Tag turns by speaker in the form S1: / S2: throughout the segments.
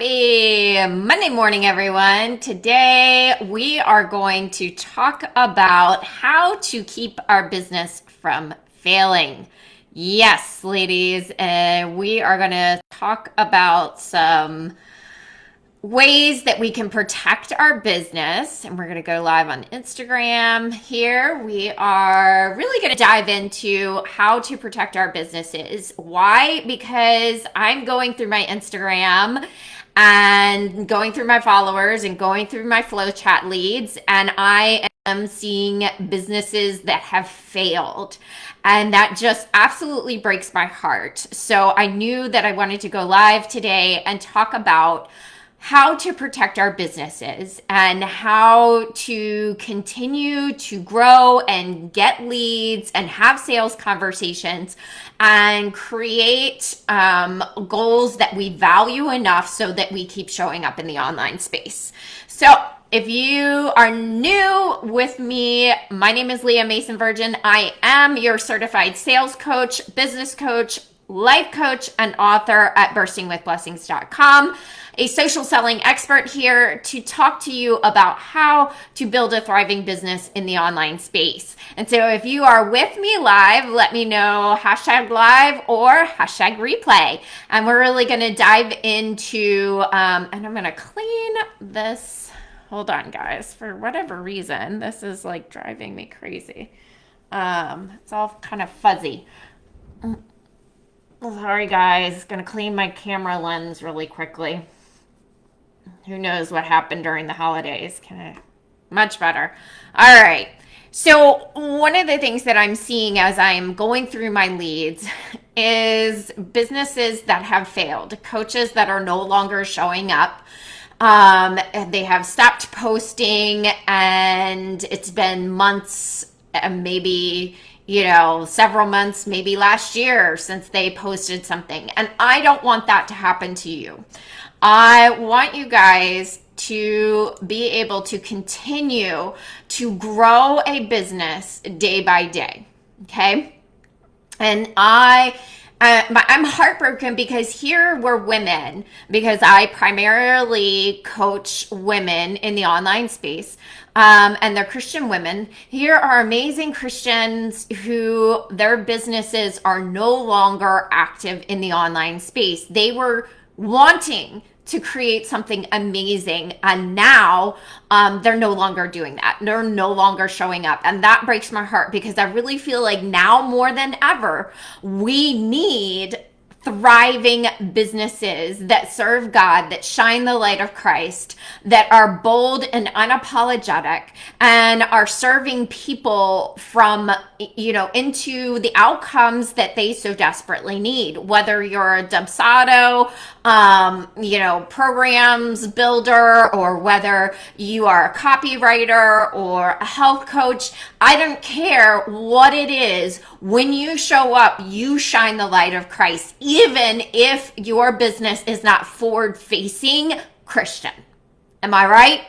S1: Happy Monday morning, everyone. Today we are going to talk about how to keep our business from failing. Yes, ladies, we are going to talk about some ways that we can protect our business. And we're going to go live on Instagram here. We are really going to dive into how to protect our businesses. Why? Because I'm going through my Instagram and going through my followers and going through my flow chat leads, and I am seeing businesses that have failed. And that just absolutely breaks my heart. So I knew that I wanted to go live today and talk about how to protect our businesses and how to continue to grow and get leads and have sales conversations and create goals that we value enough so that we keep showing up in the online space. So if you are new with me, my name is Leah Mason Virgin. I am your certified sales coach, business coach, life coach, and author at burstingwithblessings.com. A social selling expert here to talk to you about how to build a thriving business in the online space. And so if you are with me live, let me know #live or #replay. And we're really going to dive into, and I'm going to clean this. Hold on, guys. For whatever reason, this is like driving me crazy. It's all kind of fuzzy. Sorry, guys. Gonna clean my camera lens really quickly. Who knows what happened during the holidays? Much better. All right. So one of the things that I'm seeing as I'm going through my leads is businesses that have failed, coaches that are no longer showing up. They have stopped posting, and it's been months, maybe several months, maybe last year since they posted something. And I don't want that to happen to you. I want you guys to be able to continue to grow a business day by day. Okay. And I'm heartbroken because here we're women, because I primarily coach women in the online space, and they're Christian women. Here are amazing Christians who their businesses are no longer active in the online space. They were wanting to create something amazing, and now they're no longer doing that. They're no longer showing up, and that breaks my heart because I really feel like now more than ever we need thriving businesses that serve God, that shine the light of Christ, that are bold and unapologetic, and are serving people from, into the outcomes that they so desperately need. Whether you're a Dubsado, programs builder, or whether you are a copywriter or a health coach, I don't care what it is. When you show up, you shine the light of Christ, even if your business is not forward-facing Christian. Am I right?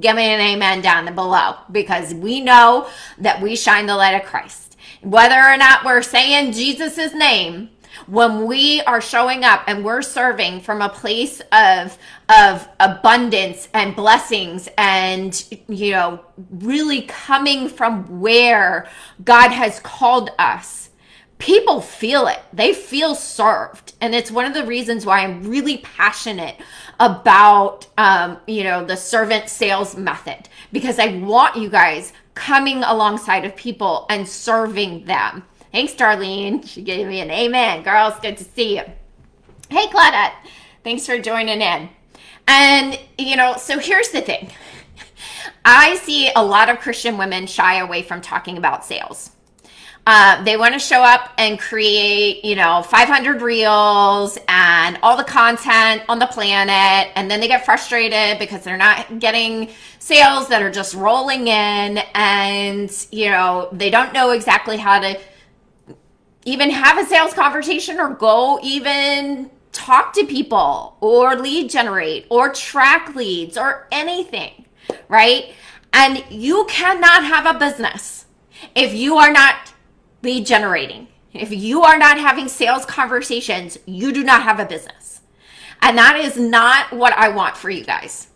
S1: Give me an amen down below, because we know that we shine the light of Christ. Whether or not we're saying Jesus' name, when we are showing up and we're serving from a place of abundance and blessings and, really coming from where God has called us, people feel it. They feel served. And it's one of the reasons why I'm really passionate about, the servant sales method, because I want you guys coming alongside of people and serving them. Thanks, Darlene. She gave me an amen. Girl, it's good to see you. Hey, Claudette. Thanks for joining in. And, so here's the thing. I see a lot of Christian women shy away from talking about sales. They want to show up and create, 500 reels and all the content on the planet. And then they get frustrated because they're not getting sales that are just rolling in. And, they don't know exactly how to even have a sales conversation or go even talk to people or lead generate or track leads or anything, right? And you cannot have a business if you are not lead generating. If you are not having sales conversations, you do not have a business. And that is not what I want for you guys.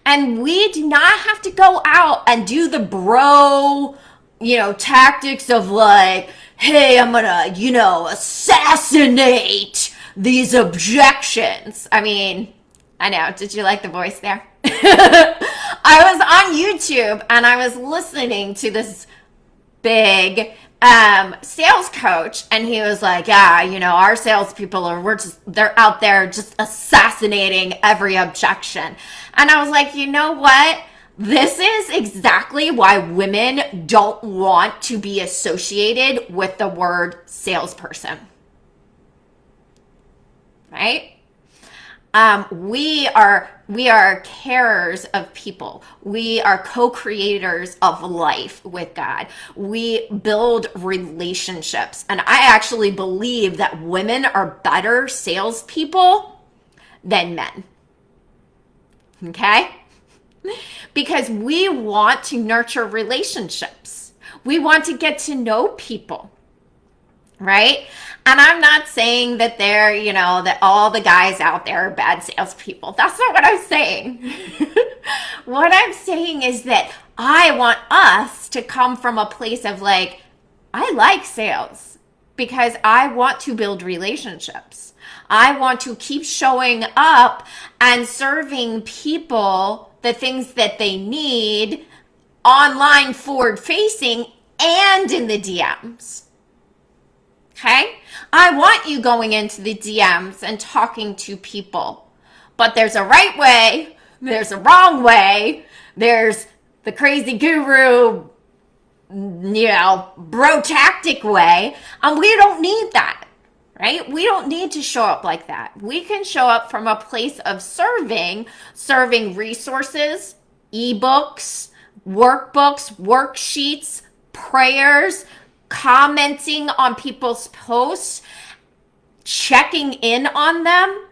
S1: And we do not have to go out and do the bro, tactics of like, hey, I'm gonna, assassinate these objections. I mean, I know. Did you like the voice there? I was on YouTube and I was listening to this big sales coach, and he was like, yeah, our salespeople they're out there just assassinating every objection. And I was like, you know what? This is exactly why women don't want to be associated with the word salesperson. Right? We are carers of people. We are co-creators of life with God. We build relationships. And I actually believe that women are better salespeople than men. Okay? Because we want to nurture relationships. We want to get to know people. Right? And I'm not saying that that all the guys out there are bad salespeople. That's not what I'm saying. What I'm saying is that I want us to come from a place of like, I like sales because I want to build relationships. I want to keep showing up and serving people the things that they need online, forward facing, and in the DMs. Okay? I want you going into the DMs and talking to people. But there's a right way, there's a wrong way, there's the crazy guru, bro tactic way, and we don't need that, right? We don't need to show up like that. We can show up from a place of serving resources, ebooks, workbooks, worksheets, prayers, commenting on people's posts, checking in on them.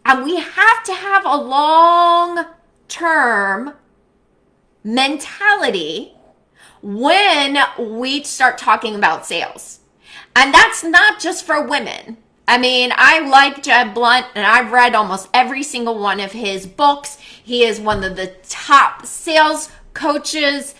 S1: And we have to have a long-term mentality when we start talking about sales. And that's not just for women. I mean, I like Jeb Blunt, and I've read almost every single one of his books. He is one of the top sales coaches.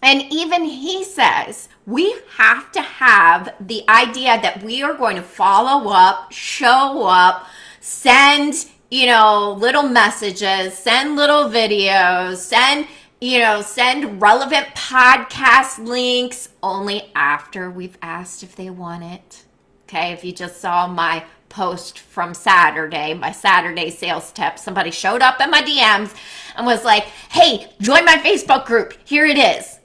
S1: And even he says we have to have the idea that we are going to follow up, show up, send, little messages, send little videos, send relevant podcast links only after we've asked if they want it. Okay, if you just saw my post from Saturday, my Saturday sales tip, somebody showed up in my DMs and was like, hey, join my Facebook group. Here it is.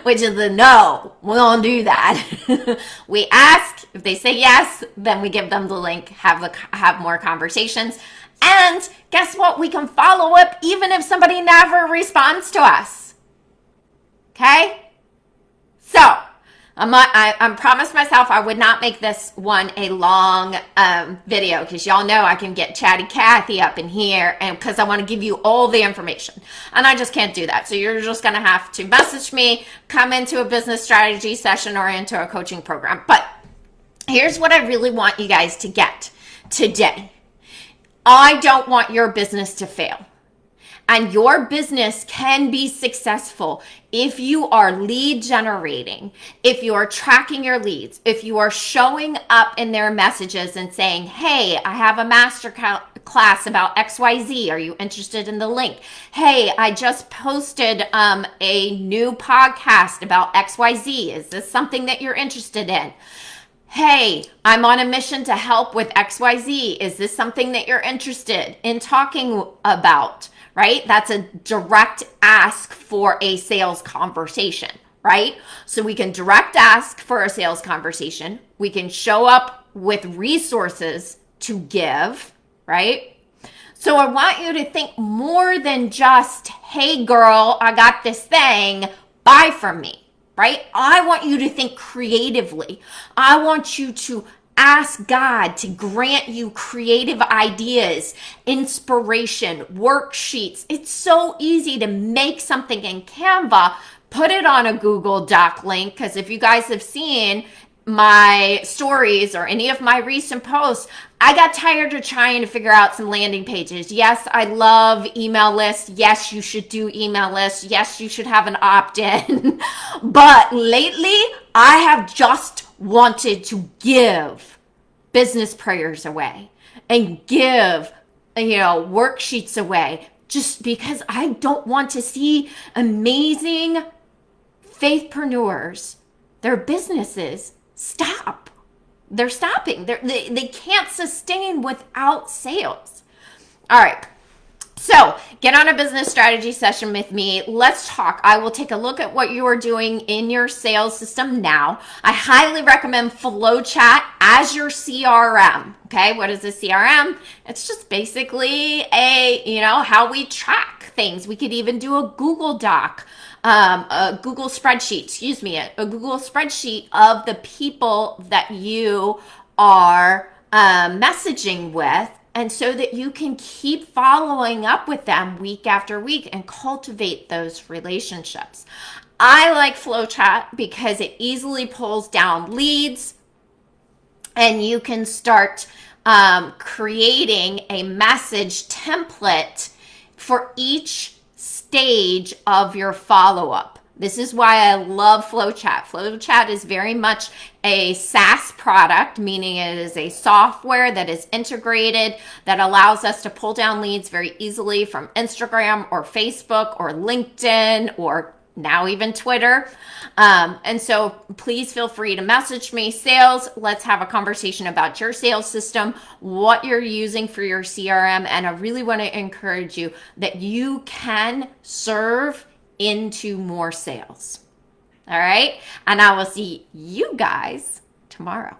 S1: Which is a no. We don't do that. We ask. If they say yes, then we give them the link, have more conversations. And guess what? We can follow up even if somebody never responds to us. Okay? So, I promised myself I would not make this one a long video because y'all know I can get Chatty Cathy up in here and because I want to give you all the information. And I just can't do that. So you're just going to have to message me, come into a business strategy session or into a coaching program. But here's what I really want you guys to get today. I don't want your business to fail. And your business can be successful if you are lead generating, if you are tracking your leads, if you are showing up in their messages and saying, hey, I have a master class about XYZ. Are you interested in the link? Hey, I just posted a new podcast about XYZ. Is this something that you're interested in? Hey, I'm on a mission to help with XYZ. Is this something that you're interested in talking about? Right? That's a direct ask for a sales conversation, right? So we can direct ask for a sales conversation. We can show up with resources to give, right? So I want you to think more than just, hey girl, I got this thing, buy from me, right? I want you to think creatively. I want you to ask God to grant you creative ideas, inspiration, worksheets. It's so easy to make something in Canva, put it on a Google Doc link, because if you guys have seen, my stories or any of my recent posts, I got tired of trying to figure out some landing pages. Yes, I love email lists. Yes, you should do email lists. Yes, you should have an opt-in. But lately, I have just wanted to give business prayers away and give, worksheets away, just because I don't want to see amazing faithpreneurs, their businesses stop. They're stopping. They can't sustain without sales. All right. So get on a business strategy session with me. Let's talk. I will take a look at what you are doing in your sales system now. I highly recommend FlowChat as your CRM. Okay. What is a CRM? It's just basically how we track things. We could even do a Google Doc, a Google spreadsheet, a Google spreadsheet of the people that you are messaging with, and so that you can keep following up with them week after week and cultivate those relationships. I like FlowChat because it easily pulls down leads, and you can start creating a message template for each stage of your follow-up. This is why I love FlowChat. FlowChat is very much a SaaS product, meaning it is a software that is integrated that allows us to pull down leads very easily from Instagram or Facebook or LinkedIn or now even Twitter. And so please feel free to message me. Sales, let's have a conversation about your sales system, what you're using for your CRM. And I really want to encourage you that you can serve into more sales. All right. And I will see you guys tomorrow.